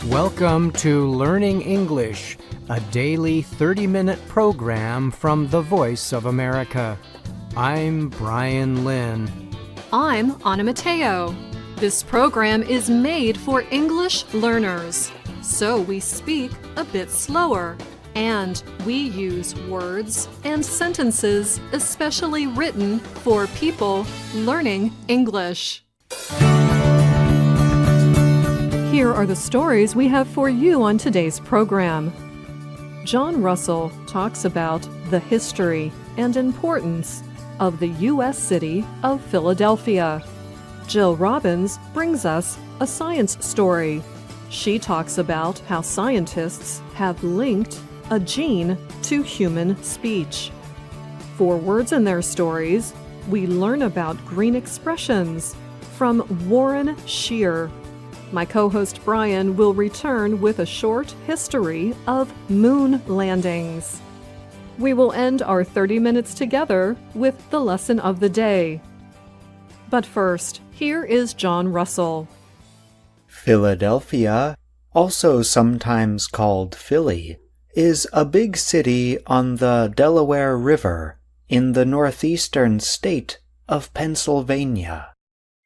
Welcome to Learning English, a daily 30-minute program from the Voice of America. I'm Brian Lynn. I'm Anna Mateo. This program is made for English learners, so we speak a bit slower, and we use words and sentences especially written for people learning English. Here are the stories we have for you on today's program. John Russell talks about the history and importance of the U.S. city of Philadelphia. Jill Robbins brings us a science story. She talks about how scientists have linked a gene to human speech. For words in their stories, we learn about green expressions from Warren Shear. My co-host Brian will return with a short history of moon landings. We will end our 30 minutes together with the lesson of the day. But first, here is John Russell. Philadelphia, also sometimes called Philly, is a big city on the Delaware River in the northeastern state of Pennsylvania.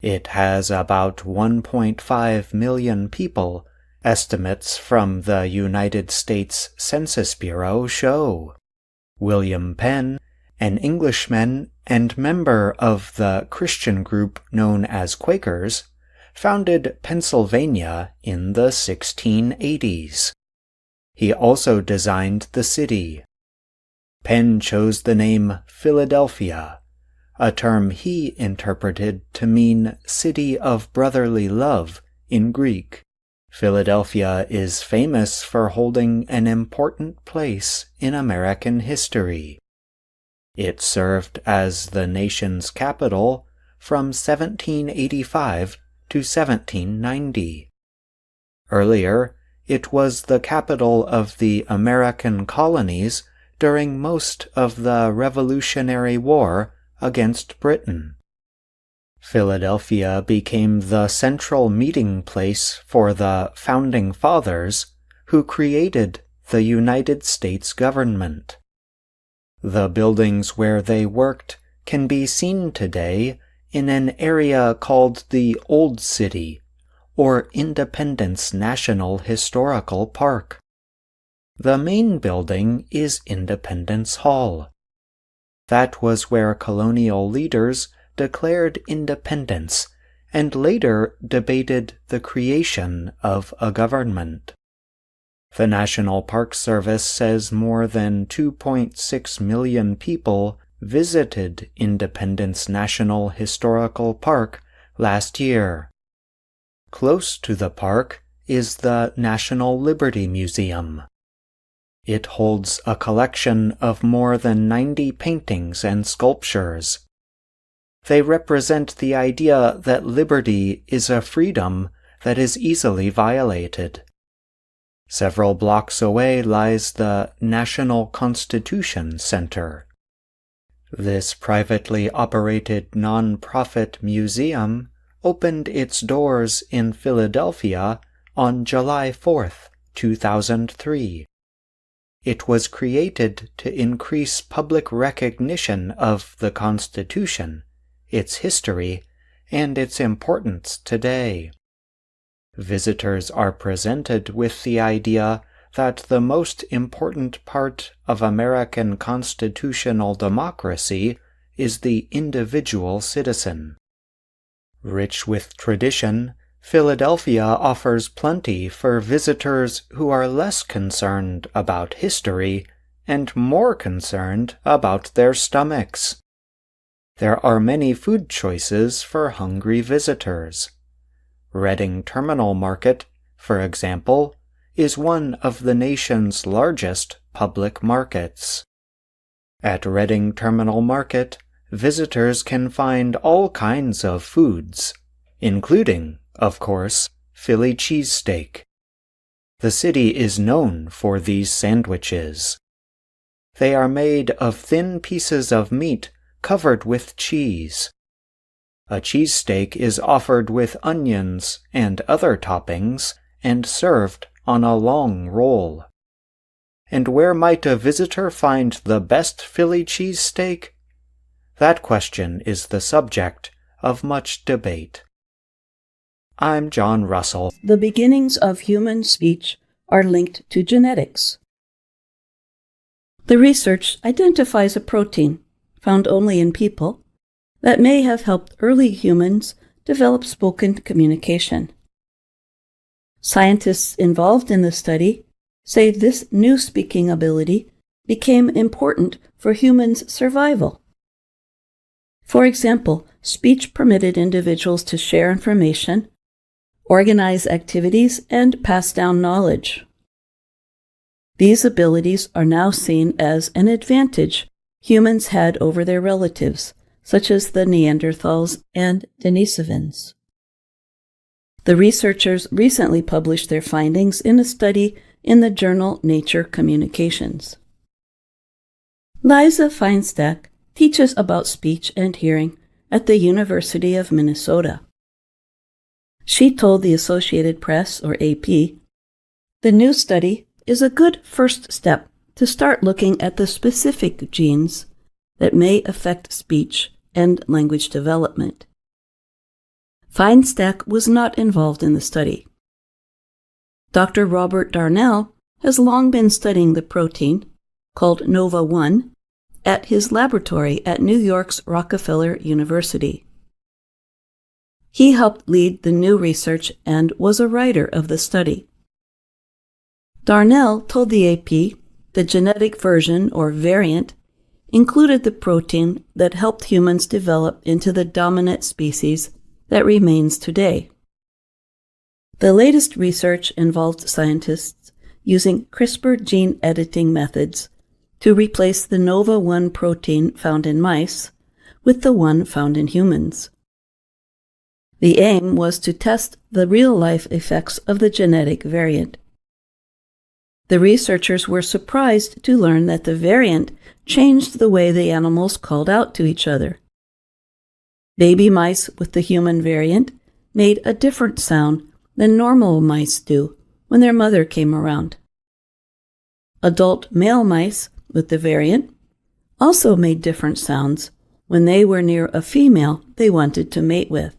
It has about 1.5 million people, estimates from the United States Census Bureau show. William Penn, an Englishman and member of the Christian group known as Quakers, founded Pennsylvania in the 1680s. He also designed the city. Penn chose the name Philadelphia, a term he interpreted to mean city of brotherly love in Greek. Philadelphia is famous for holding an important place in American history. It served as the nation's capital from 1785 to 1790. Earlier, it was the capital of the American colonies during most of the Revolutionary War against Britain. Philadelphia became the central meeting place for the Founding Fathers who created the United States government. The buildings where they worked can be seen today in an area called the Old City, or Independence National Historical Park. The main building is Independence Hall. That was where colonial leaders declared independence and later debated the creation of a government. The National Park Service says more than 2.6 million people visited Independence National Historical Park last year. Close to the park is the National Liberty Museum. It holds a collection of more than 90 paintings and sculptures. They represent the idea that liberty is a freedom that is easily violated. Several blocks away lies the National Constitution Center. This privately operated non-profit museum opened its doors in Philadelphia on July 4, 2003. It was created to increase public recognition of the Constitution, its history, and its importance today. Visitors are presented with the idea that the most important part of American constitutional democracy is the individual citizen. Rich with tradition, Philadelphia offers plenty for visitors who are less concerned about history and more concerned about their stomachs. There are many food choices for hungry visitors. Reading Terminal Market, for example, is one of the nation's largest public markets. At Reading Terminal Market, visitors can find all kinds of foods, including, of course, Philly cheesesteak. The city is known for these sandwiches. They are made of thin pieces of meat covered with cheese. A cheesesteak is offered with onions and other toppings and served on a long roll. And where might a visitor find the best Philly cheesesteak? That question is the subject of much debate. I'm John Russell. The beginnings of human speech are linked to genetics. The research identifies a protein, found only in people, that may have helped early humans develop spoken communication. Scientists involved in the study say this new speaking ability became important for humans' survival. For example, speech permitted individuals to share information, organize activities, and pass down knowledge. These abilities are now seen as an advantage humans had over their relatives, such as the Neanderthals and Denisovans. The researchers recently published their findings in a study in the journal Nature Communications. Liza Feinstack teaches about speech and hearing at the University of Minnesota. She told the Associated Press, or AP, the new study is a good first step to start looking at the specific genes that may affect speech and language development. Feinstack was not involved in the study. Dr. Robert Darnell has long been studying the protein, called NOVA1, at his laboratory at New York's Rockefeller University. He helped lead the new research and was a writer of the study. Darnell told the AP the genetic version, or variant, included the protein that helped humans develop into the dominant species that remains today. The latest research involved scientists using CRISPR gene editing methods to replace the NOVA1 protein found in mice with the one found in humans. The aim was to test the real-life effects of the genetic variant. The researchers were surprised to learn that the variant changed the way the animals called out to each other. Baby mice with the human variant made a different sound than normal mice do when their mother came around. Adult male mice with the variant also made different sounds when they were near a female they wanted to mate with.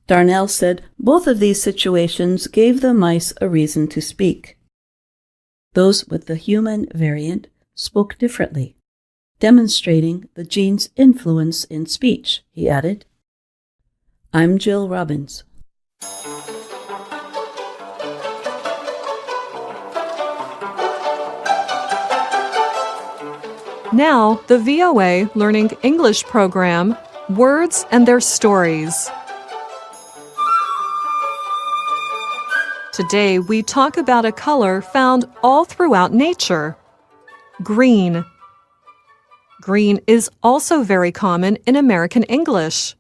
Darnell said both of these situations gave the mice a reason to speak. Those with the human variant spoke differently, demonstrating the gene's influence in speech, he added. I'm Jill Robbins. Now, the VOA Learning English program, Words and Their Stories. Today, we talk about a color found all throughout nature, green. Green is also very common in American English.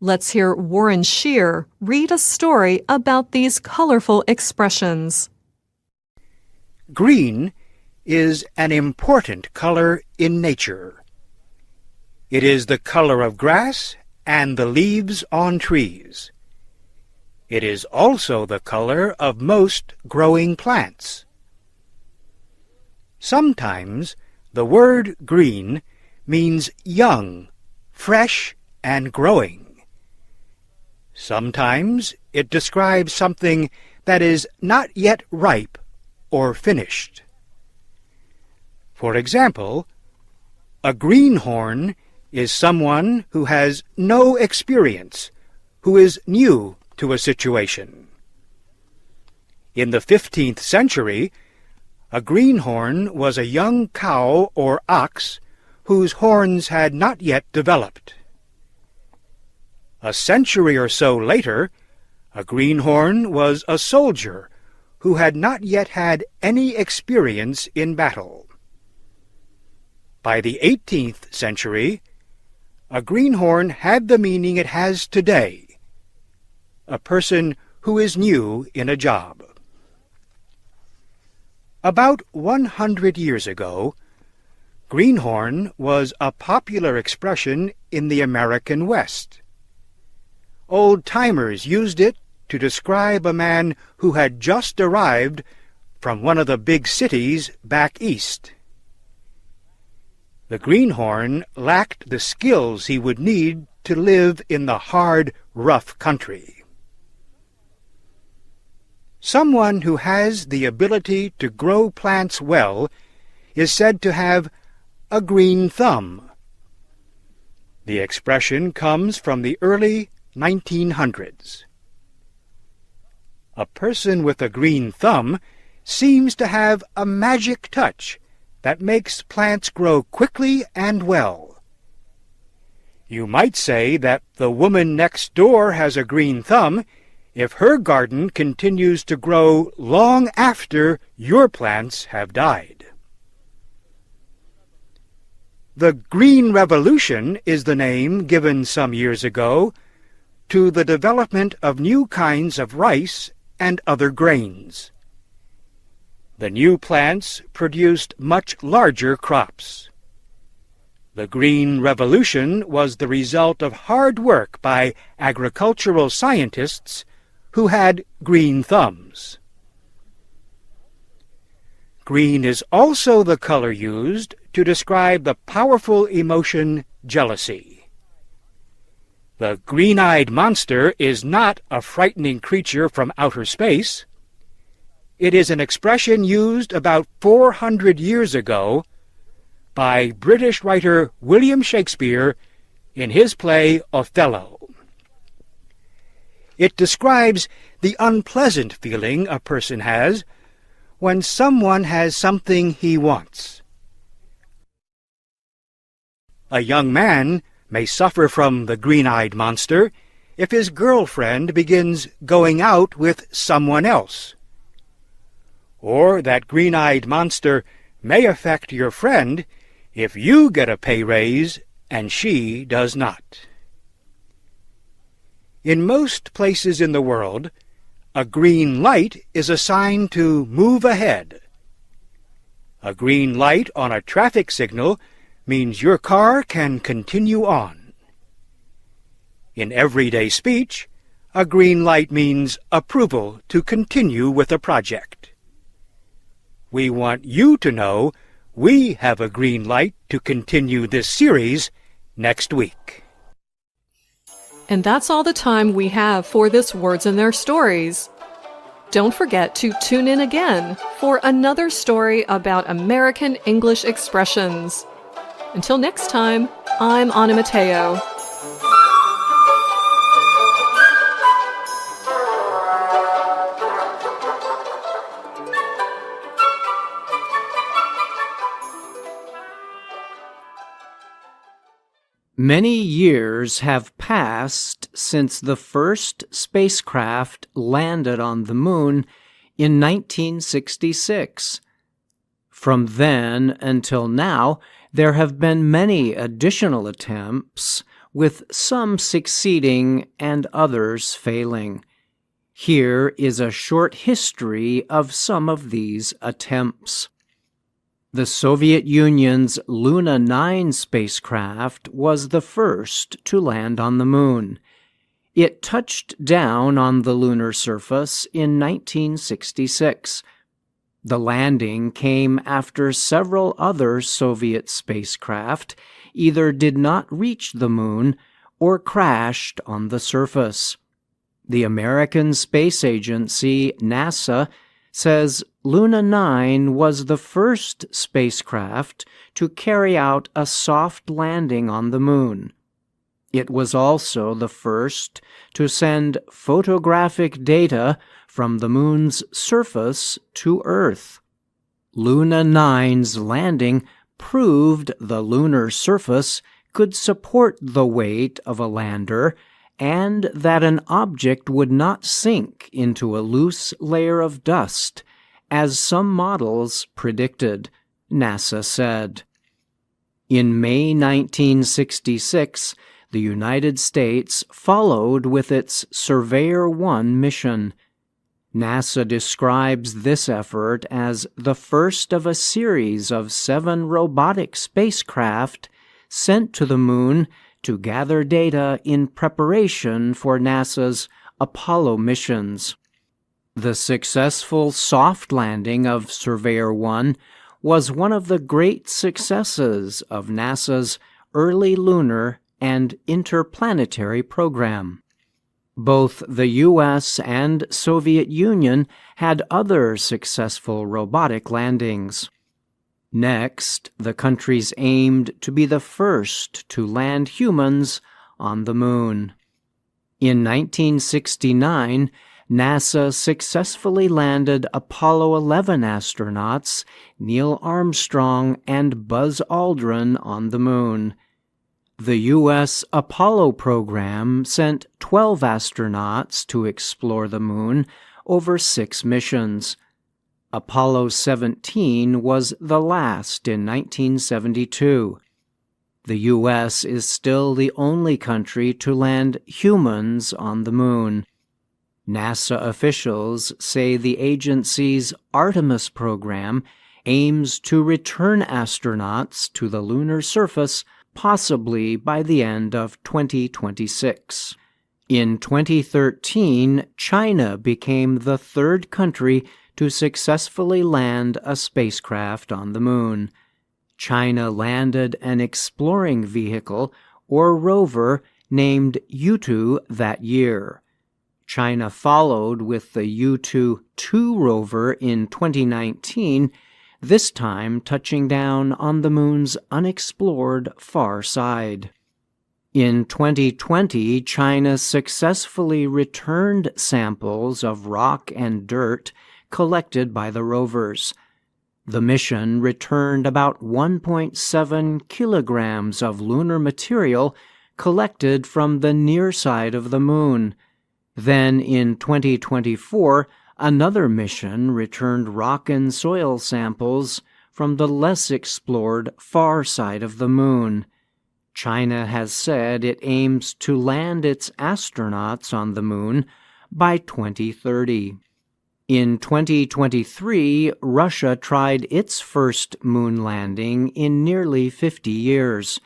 Let's hear Warren Shear read a story about these colorful expressions. Green is an important color in nature. It is the color of grass and the leaves on trees. It is also the color of most growing plants. Sometimes the word green means young, fresh, and growing. Sometimes it describes something that is not yet ripe or finished. For example, a greenhorn is someone who has no experience, who is new to a situation. In the 15th century, a greenhorn was a young cow or ox whose horns had not yet developed. A century or so later, a greenhorn was a soldier who had not yet had any experience in battle. By the 18th century, a greenhorn had the meaning it has today, a person who is new in a job. About 100 years ago, Greenhorn was a popular expression in the American West. Old-timers used it to describe a man who had just arrived from one of the big cities back east. The greenhorn lacked the skills he would need to live in the hard, rough country. Someone who has the ability to grow plants well is said to have a green thumb. The expression comes from the early 1900s. A person with a green thumb seems to have a magic touch that makes plants grow quickly and well. You might say that the woman next door has a green thumb if her garden continues to grow long after your plants have died. The Green Revolution is the name given some years ago to the development of new kinds of rice and other grains. The new plants produced much larger crops. The Green Revolution was the result of hard work by agricultural scientists who had green thumbs. Green is also the color used to describe the powerful emotion jealousy. The green-eyed monster is not a frightening creature from outer space. It is an expression used about 400 years ago by British writer William Shakespeare in his play Othello. It describes the unpleasant feeling a person has when someone has something he wants. A young man may suffer from the green-eyed monster if his girlfriend begins going out with someone else. Or that green-eyed monster may affect your friend if you get a pay raise and she does not. In most places in the world, a green light is a sign to move ahead. A green light on a traffic signal means your car can continue on. In everyday speech, a green light means approval to continue with a project. We want you to know we have a green light to continue this series next week. And that's all the time we have for this Words and Their Stories. Don't forget to tune in again for another story about American English expressions. Until next time, I'm Anna Mateo. Many years have passed since the first spacecraft landed on the moon in 1966. From then until now, there have been many additional attempts, with some succeeding and others failing. Here is a short history of some of these attempts. The Soviet Union's Luna 9 spacecraft was the first to land on the moon. It touched down on the lunar surface in 1966. The landing came after several other Soviet spacecraft either did not reach the moon or crashed on the surface. The American Space Agency, NASA, says Luna 9 was the first spacecraft to carry out a soft landing on the moon. It was also the first to send photographic data from the moon's surface to Earth. Luna 9's landing proved the lunar surface could support the weight of a lander and that an object would not sink into a loose layer of dust, as some models predicted, NASA said. In May 1966, the United States followed with its Surveyor 1 mission. NASA describes this effort as the first of a series of 7 robotic spacecraft sent to the moon to gather data in preparation for NASA's Apollo missions. The successful soft landing of Surveyor 1 was one of the great successes of NASA's early lunar and interplanetary program. Both the U.S. and Soviet Union had other successful robotic landings. Next, the countries aimed to be the first to land humans on the moon. In 1969, NASA successfully landed Apollo 11 astronauts Neil Armstrong and Buzz Aldrin on the moon. The U.S. Apollo program sent 12 astronauts to explore the moon over 6 missions. Apollo 17 was the last in 1972. The U.S. is still the only country to land humans on the moon. NASA officials say the agency's Artemis program aims to return astronauts to the lunar surface possibly by the end of 2026. In 2013, China became the 3rd country to successfully land a spacecraft on the moon. China landed an exploring vehicle, or rover, named Yutu that year. China followed with the Yutu-2 rover in 2019, this time touching down on the moon's unexplored far side. In 2020, China successfully returned samples of rock and dirt collected by the rovers. The mission returned about 1.7 kilograms of lunar material collected from the near side of the moon. Then in 2024, another mission returned rock and soil samples from the less explored far side of the moon. China has said it aims to land its astronauts on the moon by 2030. In 2023, Russia tried its first moon landing in nearly 50 years.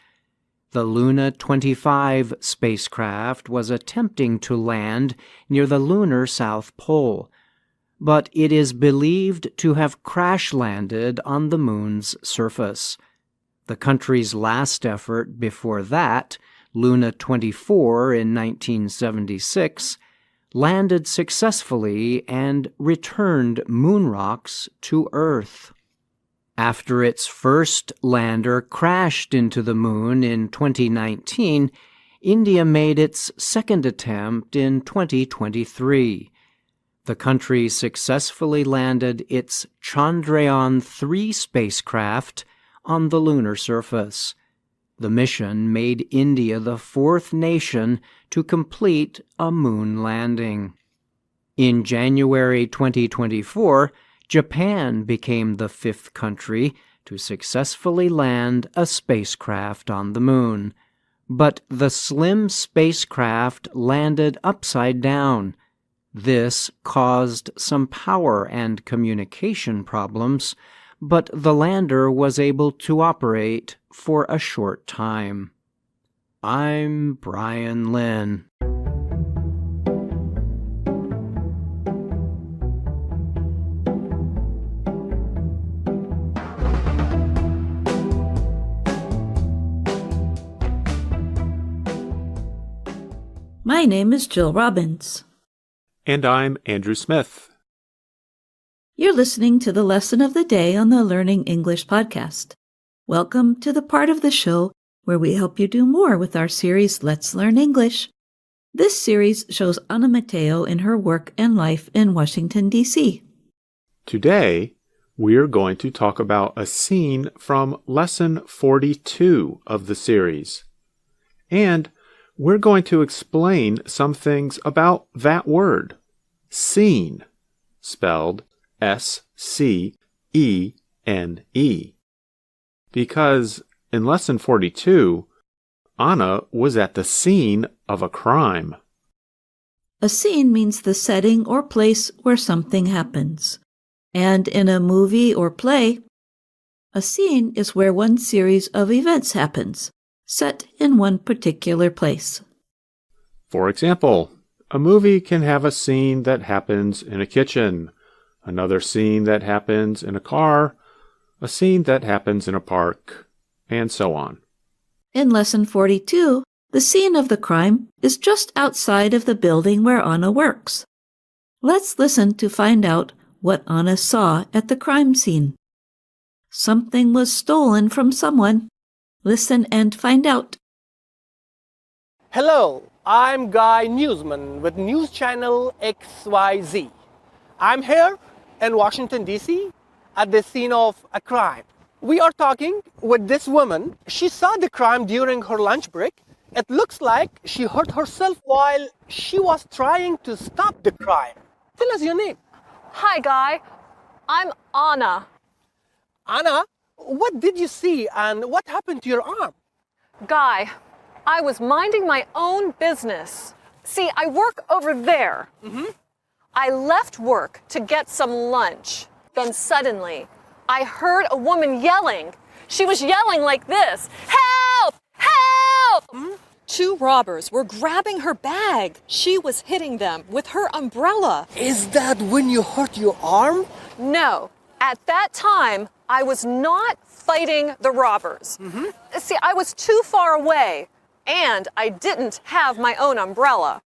The Luna 25 spacecraft was attempting to land near the lunar South Pole, but it is believed to have crash-landed on the moon's surface. The country's last effort before that, Luna 24 in 1976, landed successfully and returned moon rocks to Earth. After its first lander crashed into the moon in 2019, India made its second attempt in 2023. The country successfully landed its Chandrayaan-3 spacecraft on the lunar surface. The mission made India the 4th nation to complete a moon landing. In January 2024, Japan became the 5th country to successfully land a spacecraft on the moon. But the slim spacecraft landed upside down. This caused some power and communication problems, but the lander was able to operate for a short time. I'm Brian Lynn. My name is Jill Robbins. And I'm Andrew Smith. You're listening to the lesson of the day on the Learning English podcast. Welcome to the part of the show where we help you do more with our series, Let's Learn English. This series shows Ana Mateo in her work and life in Washington, D.C. Today, we're going to talk about a scene from Lesson 42 of the series. And we're going to explain some things about that word, scene, spelled S-C-E-N-E. Because in Lesson 42, Anna was at the scene of a crime. A scene means the setting or place where something happens. And in a movie or play, a scene is where one series of events happens, set in one particular place. For example, a movie can have a scene that happens in a kitchen, another scene that happens in a car, a scene that happens in a park, and so on. In Lesson 42, the scene of the crime is just outside of the building where Anna works. Let's listen to find out what Anna saw at the crime scene. Something was stolen from someone. Listen and find out. Hello, I'm Guy Newsman with News Channel XYZ. I'm here in Washington, D.C. at the scene of a crime. We are talking with this woman. She saw the crime during her lunch break. It looks like she hurt herself while she was trying to stop the crime. Tell us your name. Hi, Guy. I'm Anna. Anna, what did you see and what happened to your arm? Guy, I was minding my own business. See, I work over there. I left work to get some lunch. Then suddenly, I heard a woman yelling. She was yelling like this, "Help! Help!" Two robbers were grabbing her bag. She was hitting them with her umbrella. Is that when you hurt your arm? No, at that time, I was not fighting the robbers. See, I was too far away, and I didn't have my own umbrella.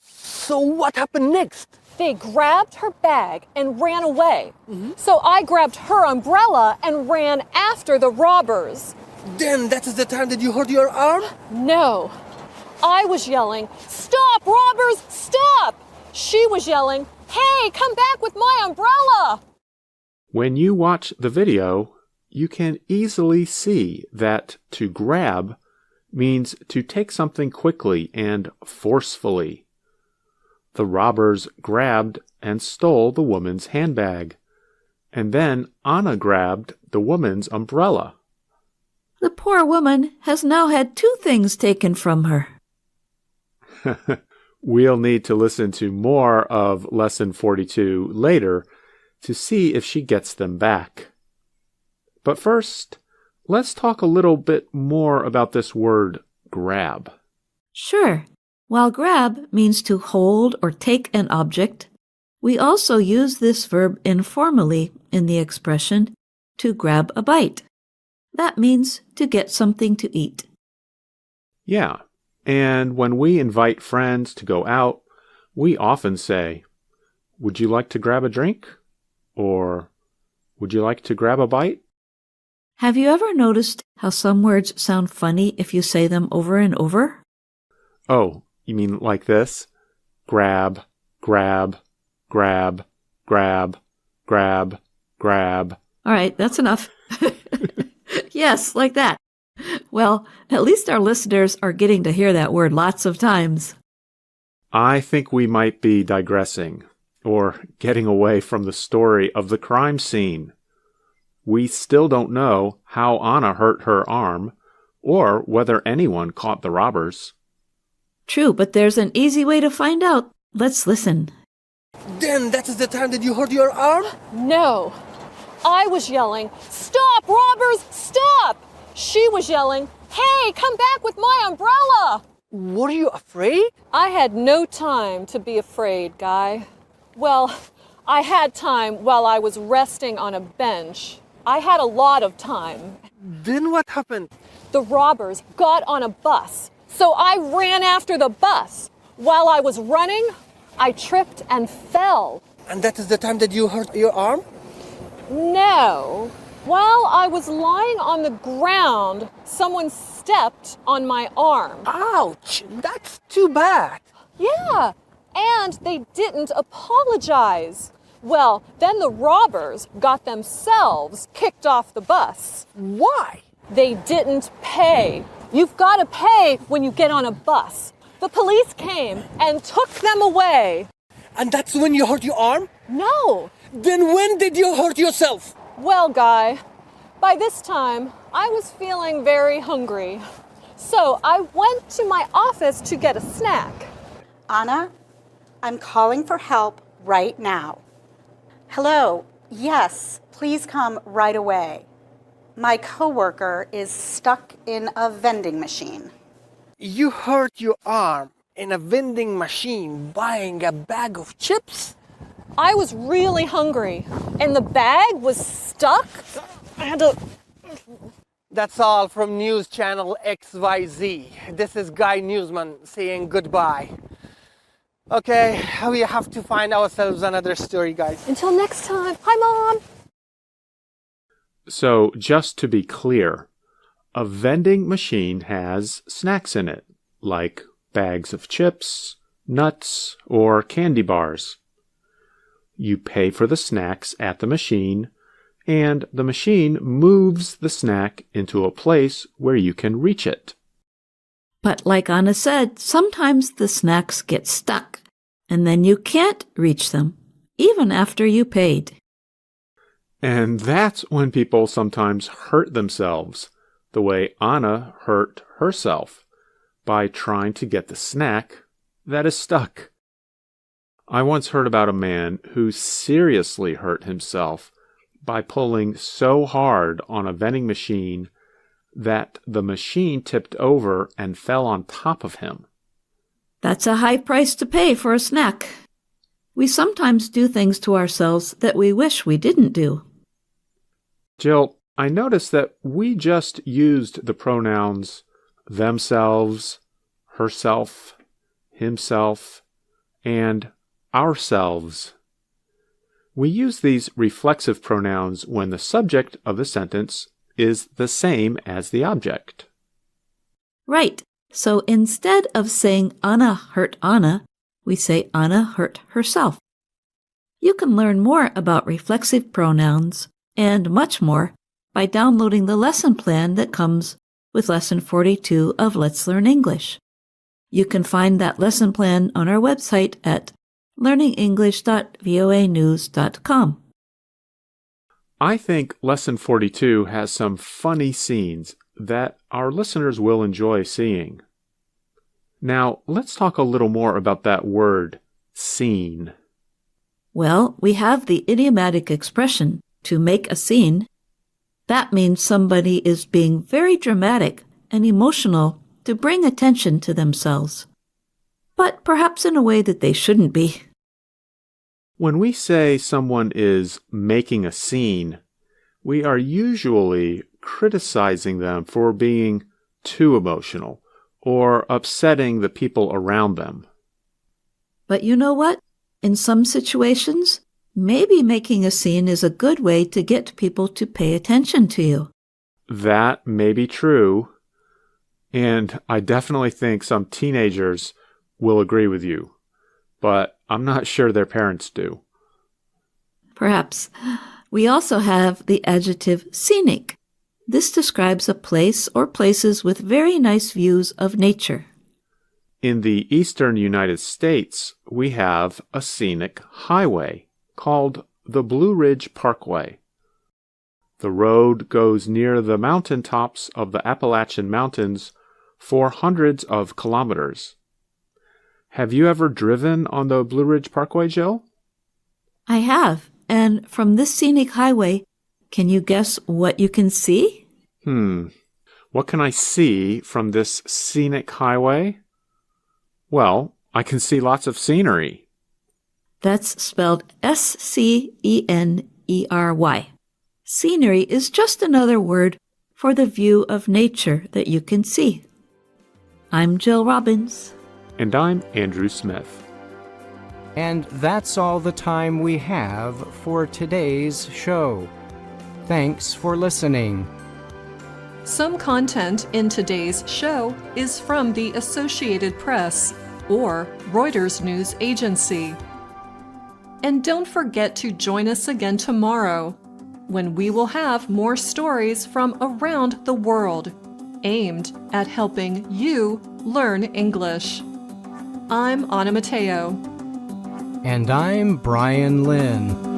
So what happened next? They grabbed her bag and ran away. So I grabbed her umbrella and ran after the robbers. Then that is the time that you hurt your arm? No, I was yelling, "Stop, robbers, stop!" She was yelling, "Hey, come back with my umbrella!" When you watch the video, you can easily see that to grab means to take something quickly and forcefully. The robbers grabbed and stole the woman's handbag, and then Anna grabbed the woman's umbrella. The poor woman has now had two things taken from her. We'll need to listen to more of Lesson 42 later to see if she gets them back. But first, let's talk a little bit more about this word grab. Sure. While grab means to hold or take an object, we also use this verb informally in the expression to grab a bite. That means to get something to eat. Yeah, and when we invite friends to go out, we often say, "Would you like to grab a drink?" Or, "Would you like to grab a bite?" Have you ever noticed how some words sound funny if you say them over and over? Oh, you mean like this? Grab, grab, grab, grab, grab, grab. All right, that's enough. Yes, like that. Well, at least our listeners are getting to hear that word lots of times. I think we might be digressing, or getting away from the story of the crime scene. We still don't know how Anna hurt her arm, or whether anyone caught the robbers. True, but there's an easy way to find out. Let's listen. Then that is the time that you hurt your arm? No, I was yelling, "Stop, robbers, stop!" She was yelling, "Hey, come back with my umbrella!" Were you afraid? I had no time to be afraid, Guy. Well, I had time while I was resting on a bench. I had a lot of time. Then what happened? The robbers got on a bus, so I ran after the bus. While I was running, I tripped and fell. And that is the time that you hurt your arm? No. While I was lying on the ground, someone stepped on my arm. Ouch! That's too bad. Yeah, and they didn't apologize. Well, then the robbers got themselves kicked off the bus. Why? They didn't pay. You've got to pay when you get on a bus. The police came and took them away. And that's when you hurt your arm? No. Then when did you hurt yourself? Well, Guy, by this time, I was feeling very hungry. So I went to my office to get a snack. Anna, I'm calling for help right now. Hello, yes, please come right away. My coworker is stuck in a vending machine. You hurt your arm in a vending machine buying a bag of chips? I was really hungry, and the bag was stuck. I had to... That's all from News Channel XYZ. This is Guy Newsman saying goodbye. Okay, we have to find ourselves another story, guys. Until next time. Hi, Mom. So, just to be clear, a vending machine has snacks in it, like bags of chips, nuts, or candy bars. You pay for the snacks at the machine, and the machine moves the snack into a place where you can reach it. But like Anna said, sometimes the snacks get stuck, and then you can't reach them, even after you paid. And that's when people sometimes hurt themselves, the way Anna hurt herself, by trying to get the snack that is stuck. I once heard about a man who seriously hurt himself by pulling so hard on a vending machine that the machine tipped over and fell on top of him. That's a high price to pay for a snack. We sometimes do things to ourselves that we wish we didn't do. Jill, I noticed that we just used the pronouns themselves, herself, himself, and ourselves. We use these reflexive pronouns when the subject of the sentence is the same as the object. Right. So instead of saying Anna hurt Anna, we say Anna hurt herself. You can learn more about reflexive pronouns and much more by downloading the lesson plan that comes with Lesson 42 of Let's Learn English. You can find that lesson plan on our website at learningenglish.voanews.com. I think Lesson 42 has some funny scenes that our listeners will enjoy seeing. Now, let's talk a little more about that word, scene. Well, we have the idiomatic expression, to make a scene. That means somebody is being very dramatic and emotional to bring attention to themselves, but perhaps in a way that they shouldn't be. When we say someone is making a scene, we are usually criticizing them for being too emotional or upsetting the people around them. But you know what? In some situations, maybe making a scene is a good way to get people to pay attention to you. That may be true, and I definitely think some teenagers will agree with you, but I'm not sure their parents do. Perhaps. We also have the adjective scenic. This describes a place or places with very nice views of nature. In the eastern United States, we have a scenic highway called the Blue Ridge Parkway. The road goes near the mountaintops of the Appalachian Mountains for hundreds of kilometers. Have you ever driven on the Blue Ridge Parkway, Jill? I have. And from this scenic highway, can you guess what you can see? What can I see from this scenic highway? Well, I can see lots of scenery. That's spelled S-C-E-N-E-R-Y. Scenery is just another word for the view of nature that you can see. I'm Jill Robbins. And I'm Andrew Smith. And that's all the time we have for today's show. Thanks for listening. Some content in today's show is from the Associated Press or Reuters News Agency. And don't forget to join us again tomorrow, when we will have more stories from around the world, aimed at helping you learn English. I'm Anna Mateo. And I'm Brian Lynn.